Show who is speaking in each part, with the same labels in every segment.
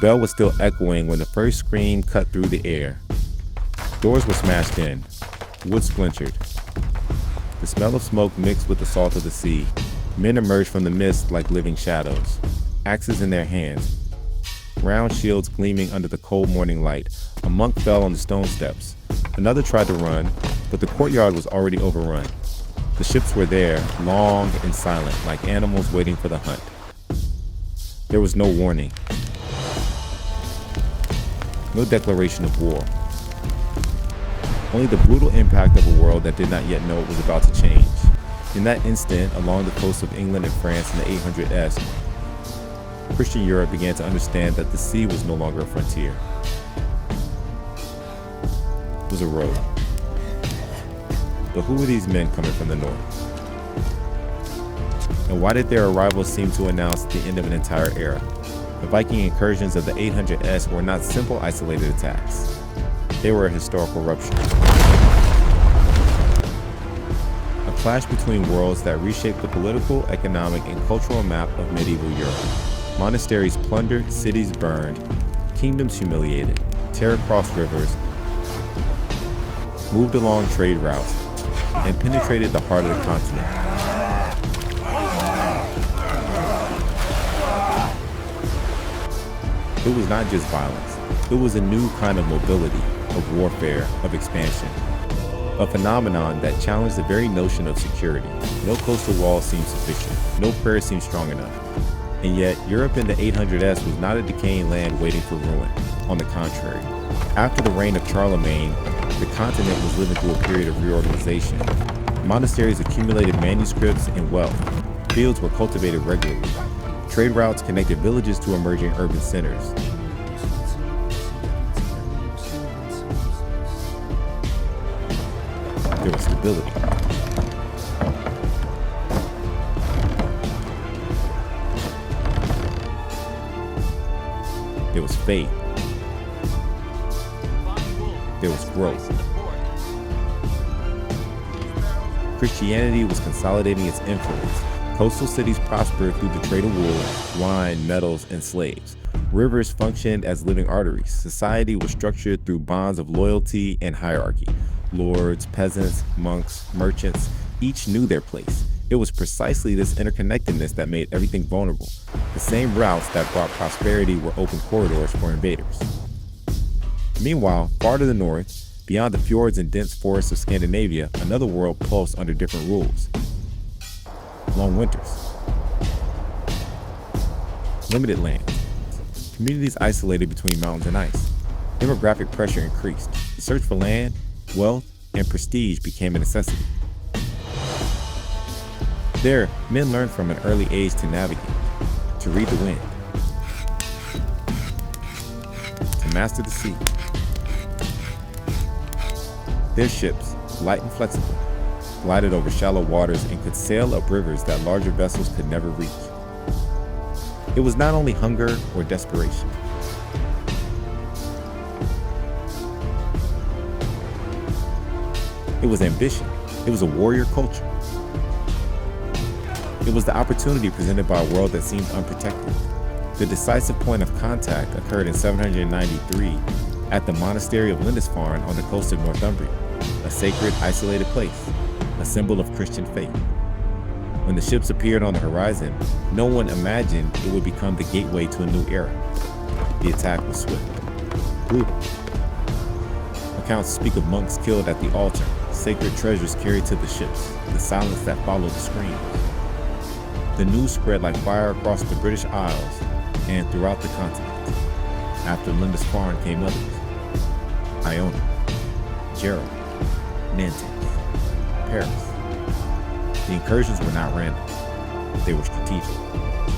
Speaker 1: bell was still echoing when the first scream cut through the air. Doors were smashed in, wood splintered. The smell of smoke mixed with the salt of the sea. Men emerged from the mist like living shadows, axes in their hands, round shields gleaming under the cold morning light. A monk fell on the stone steps. Another tried to run, but the courtyard was already overrun. The ships were there, long and silent, like animals waiting for the hunt. There was no warning, no declaration of war. Only the brutal impact of a world that did not yet know it was about to change. In that instant, along the coast of England and France in the 800s, Christian Europe began to understand that the sea was no longer a frontier. It was a road. But who were these men coming from the north? And why did their arrival seem to announce the end of an entire era? The Viking incursions of the 800s were not simple isolated attacks. They were a historical rupture. A clash between worlds that reshaped the political, economic, and cultural map of medieval Europe. Monasteries plundered, cities burned, kingdoms humiliated, terror crossed rivers, moved along trade routes, and penetrated the heart of the continent. It was not just violence. It was a new kind of mobility, of warfare, of expansion. A phenomenon that challenged the very notion of security. No coastal wall seemed sufficient. No prayer seemed strong enough. And yet, Europe in the 800s was not a decaying land waiting for ruin. On the contrary, after the reign of Charlemagne, the continent was living through a period of reorganization. Monasteries accumulated manuscripts and wealth. Fields were cultivated regularly. Trade routes connected villages to emerging urban centers. There was stability. There was faith. There was growth. Christianity was consolidating its influence. Coastal cities prospered through the trade of wool, wine, metals, and slaves. Rivers functioned as living arteries. Society was structured through bonds of loyalty and hierarchy. Lords, peasants, monks, merchants, each knew their place. It was precisely this interconnectedness that made everything vulnerable. The same routes that brought prosperity were open corridors for invaders. Meanwhile, far to the north, beyond the fjords and dense forests of Scandinavia, another world pulsed under different rules. Long winters. Limited land. Communities isolated between mountains and ice. Demographic pressure increased. The search for land, wealth, and prestige became a necessity. There, men learned from an early age to navigate, to read the wind, to master the sea. Their ships, light and flexible, glided over shallow waters and could sail up rivers that larger vessels could never reach. It was not only hunger or desperation. It was ambition. It was a warrior culture. It was the opportunity presented by a world that seemed unprotected. The decisive point of contact occurred in 793 at the monastery of Lindisfarne on the coast of Northumbria, a sacred, isolated place, a symbol of Christian faith. When the ships appeared on the horizon, no one imagined it would become the gateway to a new era. The attack was swift, brutal. Accounts speak of monks killed at the altar, sacred treasures carried to the ships, the silence that followed the screams. The news spread like fire across the British Isles and throughout the continent. After Lindisfarne came others: Iona, Jarrow, Nantes, Paris. The incursions were not random. They were strategic.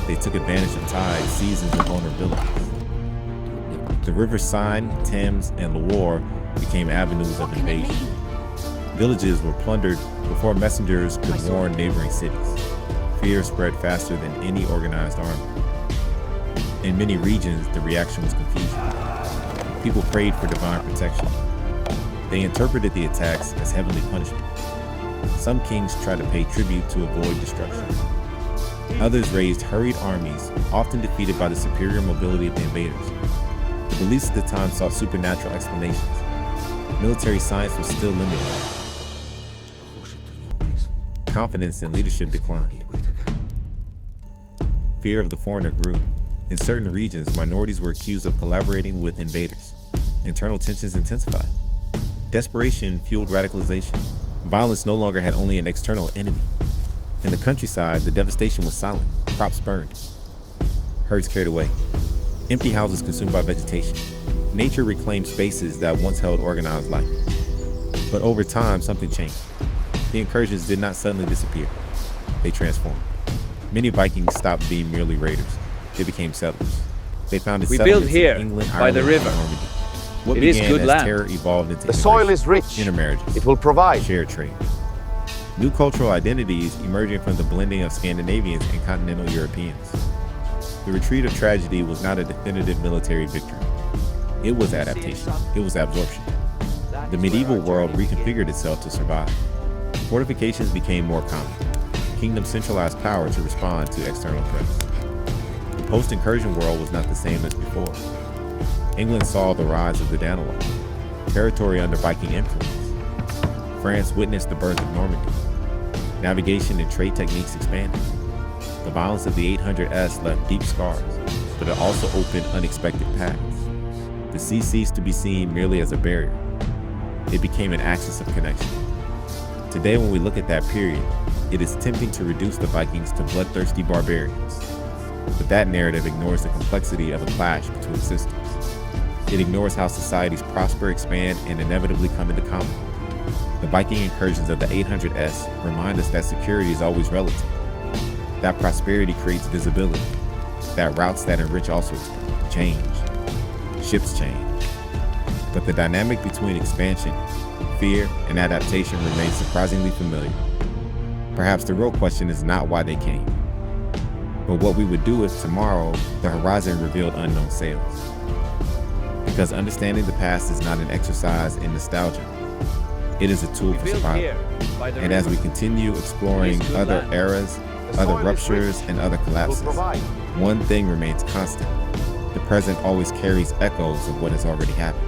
Speaker 1: They took advantage of tides, seasons, and vulnerabilities. The rivers Seine, Thames, and Loire became avenues of invasion. Villages were plundered before messengers could warn neighboring cities. Fear spread faster than any organized army. In many regions, the reaction was confusion. People prayed for divine protection. They interpreted the attacks as heavenly punishment. Some kings tried to pay tribute to avoid destruction. Others raised hurried armies, often defeated by the superior mobility of the invaders. The beliefs at the time sought supernatural explanations. Military science was still limited. Confidence in leadership declined. Fear of the foreigner grew. In certain regions, minorities were accused of collaborating with invaders. Internal tensions intensified. Desperation fueled radicalization. Violence no longer had only an external enemy. In the countryside, the devastation was silent. Crops burned. Herds carried away. Empty houses consumed by vegetation. Nature reclaimed spaces that once held organized life. But over time, something changed. The incursions did not suddenly disappear. They transformed. Many Vikings stopped being merely raiders. They became settlers. They founded settlements in England,
Speaker 2: by
Speaker 1: Ireland,
Speaker 2: the river.
Speaker 1: and Normandy. What
Speaker 2: It is
Speaker 1: began
Speaker 2: good
Speaker 1: as
Speaker 2: land.
Speaker 1: terror evolved into
Speaker 3: The soil is rich.
Speaker 1: intermarriages,
Speaker 3: It will provide.
Speaker 1: shared trade. New cultural identities emerging from the blending of Scandinavians and continental Europeans. The retreat of tragedy was not a definitive military victory. It was adaptation. It was absorption. The medieval world reconfigured itself to survive. Fortifications became more common. Kingdoms centralized power to respond to external threats. The post-incursion world was not the same as before. England saw the rise of the Danelaw, territory under Viking influence. France witnessed the birth of Normandy. Navigation and trade techniques expanded. The violence of the 800s left deep scars, but it also opened unexpected paths. The sea ceased to be seen merely as a barrier. It became an axis of connection. Today, when we look at that period, it is tempting to reduce the Vikings to bloodthirsty barbarians. But that narrative ignores the complexity of a clash between systems. It ignores how societies prosper, expand, and inevitably come into conflict. The Viking incursions of the 800s remind us that security is always relative. That prosperity creates visibility. That routes that enrich also change. Ships change. But the dynamic between expansion, fear, and adaptation remains surprisingly familiar. Perhaps the real question is not why they came, but what we would do if tomorrow the horizon revealed unknown sails. Because understanding the past is not an exercise in nostalgia. It is a tool for survival. And as we continue exploring other eras, other ruptures, and other collapses, one thing remains constant. The present always carries echoes of what has already happened.